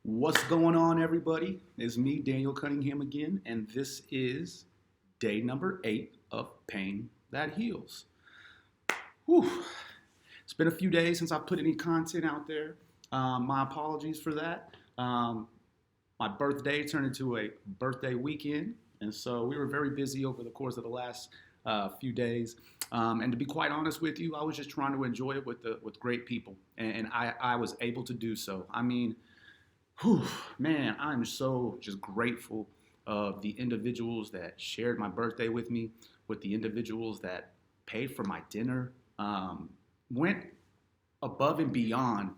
What's going on, everybody? It's me, Daniel Cunningham, again, and this is day number 8 of Pain That Heals. Whew. It's been a few days since I put any content out there. My apologies for that. My birthday turned into a birthday weekend, and so we were very busy over the course of the last few days. And to be quite honest with you, I was just trying to enjoy it with great people, and I was able to do so. I mean, whew, man, I'm so just grateful of the individuals that shared my birthday with me, with the individuals that paid for my dinner, went above and beyond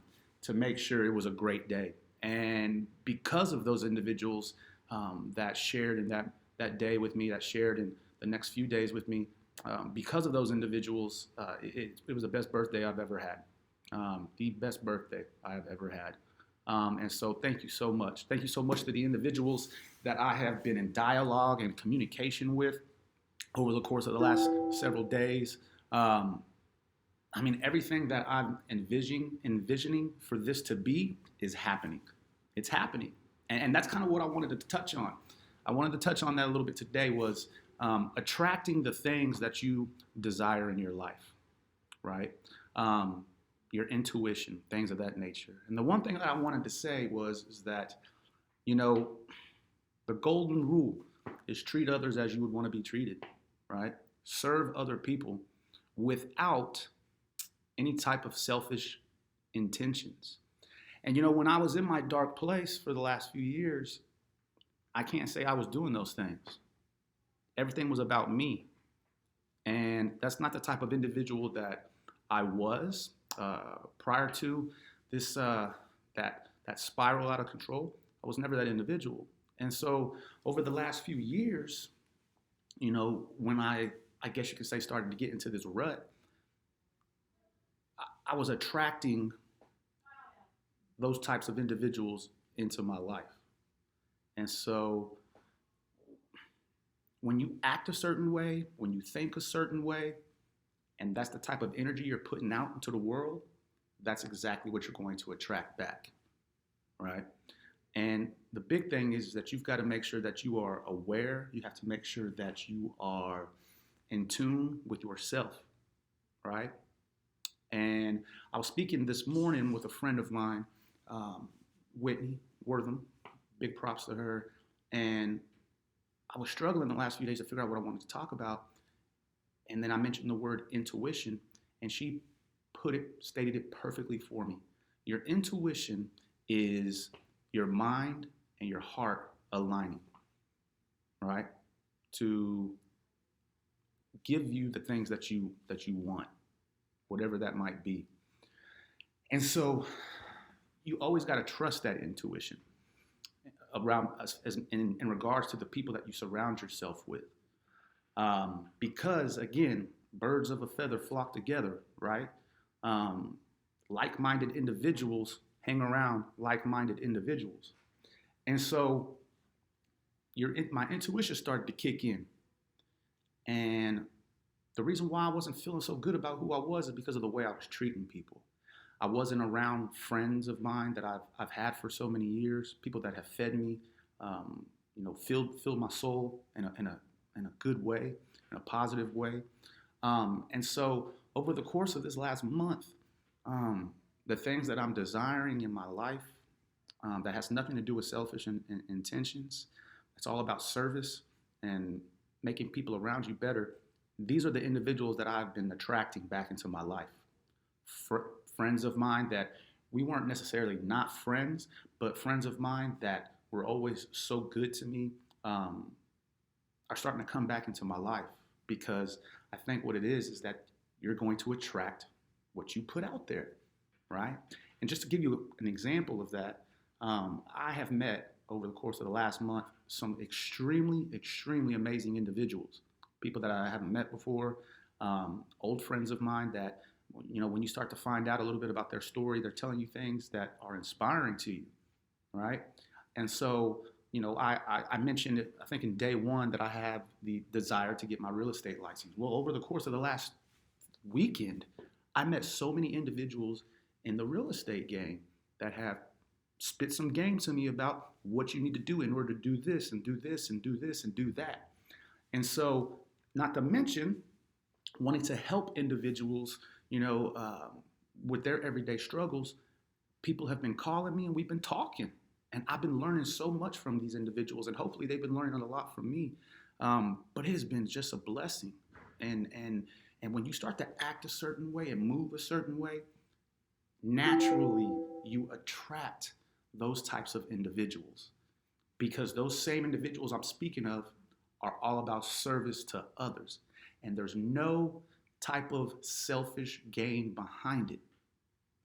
to make sure it was a great day. And because of those individuals that shared in that day with me, that shared in the next few days with me, because of those individuals, it was the best birthday I've ever had. The best birthday I've ever had. And so thank you so much. Thank you so much to the individuals that I have been in dialogue and communication with over the course of the last several days. I mean, everything that I'm envisioning for this to be is happening. It's happening. And that's kind of what I wanted to touch on. I wanted to touch on that a little bit today was attracting the things that you desire in your life, right? Your intuition, things of that nature. And the one thing that I wanted to say is that, you know, the golden rule is treat others as you would want to be treated, right? Serve other people without any type of selfish intentions. And, you know, when I was in my dark place for the last few years, I can't say I was doing those things. Everything was about me. And that's not the type of individual that I was prior to this that spiral out of control. I was never that individual. And so over the last few years, you know, when I guess you could say started to get into this rut, I was attracting those types of individuals into my life. And so when you act a certain way, when you think a certain way, and that's the type of energy you're putting out into the world, that's exactly what you're going to attract back, right? And the big thing is that you've got to make sure that you are aware. You have to make sure that you are in tune with yourself, right? And I was speaking this morning with a friend of mine, Whitney Wortham, big props to her. And I was struggling the last few days to figure out what I wanted to talk about. And then I mentioned the word intuition, and she stated it perfectly for me. Your intuition is your mind and your heart aligning, right? To give you the things that you want, whatever that might be. And so you always got to trust that intuition around us in regards to the people that you surround yourself with. Because again, birds of a feather flock together, right? Like-minded individuals hang around like-minded individuals. And so my intuition started to kick in. And the reason why I wasn't feeling so good about who I was is because of the way I was treating people. I wasn't around friends of mine that I've had for so many years, people that have fed me, filled my soul in a good way, in a positive way. And so over the course of this last month, the things that I'm desiring in my life that has nothing to do with selfish intentions, it's all about service and making people around you better. These are the individuals that I've been attracting back into my life. Friends of mine that we weren't necessarily not friends, but friends of mine that were always so good to me are starting to come back into my life, because I think what it is that you're going to attract what you put out there, right? And just to give you an example of that, I have met over the course of the last month some extremely, extremely amazing individuals, people that I haven't met before, old friends of mine that, you know, when you start to find out a little bit about their story, they're telling you things that are inspiring to you, right? And so, you know, I mentioned it, I think in day one, that I have the desire to get my real estate license. Well, over the course of the last weekend, I met so many individuals in the real estate game that have spit some game to me about what you need to do in order to do this and do this and do this and do that. And so, not to mention, wanting to help individuals, with their everyday struggles, people have been calling me and we've been talking. And I've been learning so much from these individuals, and hopefully they've been learning a lot from me. But it has been just a blessing. And when you start to act a certain way and move a certain way, naturally you attract those types of individuals, because those same individuals I'm speaking of are all about service to others. And there's no type of selfish gain behind it,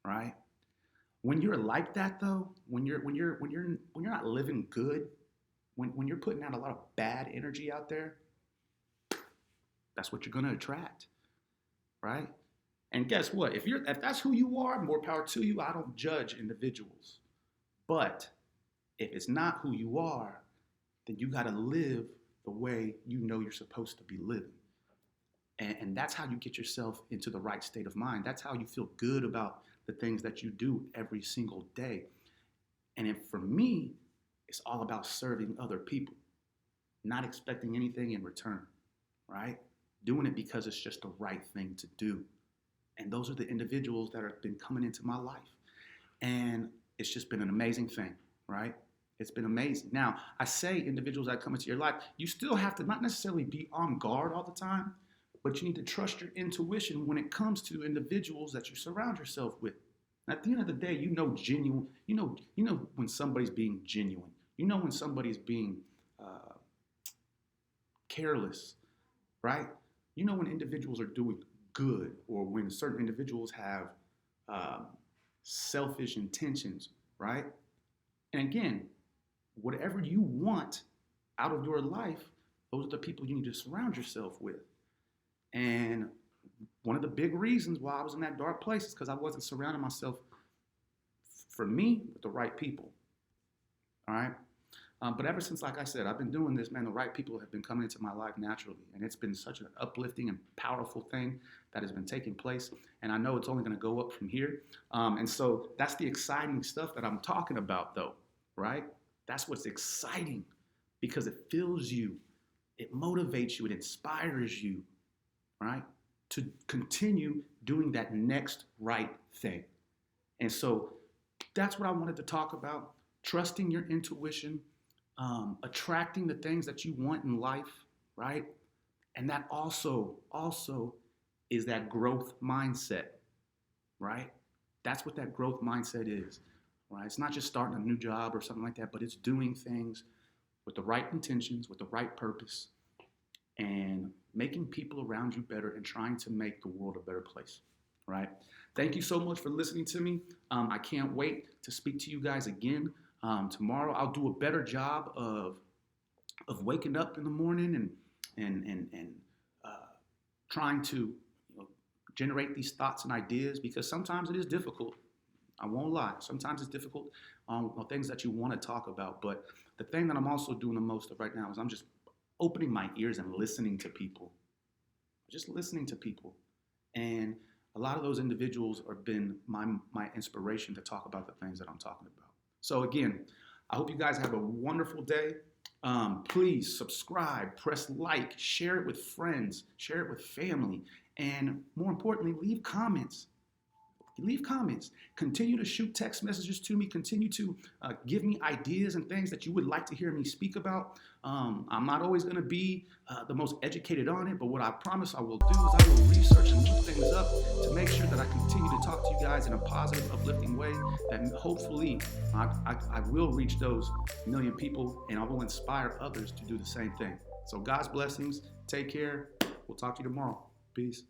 right? When you're like that though, when you're not living good, when you're putting out a lot of bad energy out there, that's what you're going to attract, right? And guess what? If that's who you are, more power to you. I don't judge individuals. But if it's not who you are, then you got to live the way you know you're supposed to be living. And that's how you get yourself into the right state of mind. That's how you feel good about the things that you do every single day. And for me, it's all about serving other people, not expecting anything in return, right? Doing it because it's just the right thing to do. And those are the individuals that have been coming into my life. And it's just been an amazing thing, right? It's been amazing. Now, I say individuals that come into your life, you still have to not necessarily be on guard all the time, but you need to trust your intuition when it comes to individuals that you surround yourself with. At the end of the day, you know when somebody's being genuine. You know when somebody's being careless, right? You know when individuals are doing good, or when certain individuals have selfish intentions, right? And again, whatever you want out of your life, those are the people you need to surround yourself with. And one of the big reasons why I was in that dark place is because I wasn't surrounding myself, for me, with the right people. All right? But ever since, like I said, I've been doing this, man, the right people have been coming into my life naturally. And it's been such an uplifting and powerful thing that has been taking place. And I know it's only going to go up from here. And so that's the exciting stuff that I'm talking about, though, right? That's what's exciting, because it fills you, it motivates you, it inspires you, right, to continue doing that next right thing. And so that's what I wanted to talk about: trusting your intuition, attracting the things that you want in life, right? And that also is that growth mindset, right? That's what that growth mindset is, right? It's not just starting a new job or something like that, but it's doing things with the right intentions, with the right purpose, and making people around you better and trying to make the world a better place, right? Thank you so much for listening to me. I can't wait to speak to you guys again. Tomorrow I'll do a better job of waking up in the morning and trying to generate these thoughts and ideas, because sometimes it is difficult. I won't lie. Sometimes it's difficult on things that you want to talk about. But the thing that I'm also doing the most of right now is I'm just opening my ears and listening to people. Just listening to people. And a lot of those individuals have been my inspiration to talk about the things that I'm talking about. So again, I hope you guys have a wonderful day. Please subscribe, press like, share it with friends, share it with family, and more importantly, leave comments. Leave comments. Continue to shoot text messages to me. Continue to give me ideas and things that you would like to hear me speak about. I'm not always going to be the most educated on it, but what I promise I will do is I will research and look things up to make sure that I continue to talk to you guys in a positive, uplifting way, that hopefully I will reach those 1 million people, and I will inspire others to do the same thing. So God's blessings. Take care. We'll talk to you tomorrow. Peace.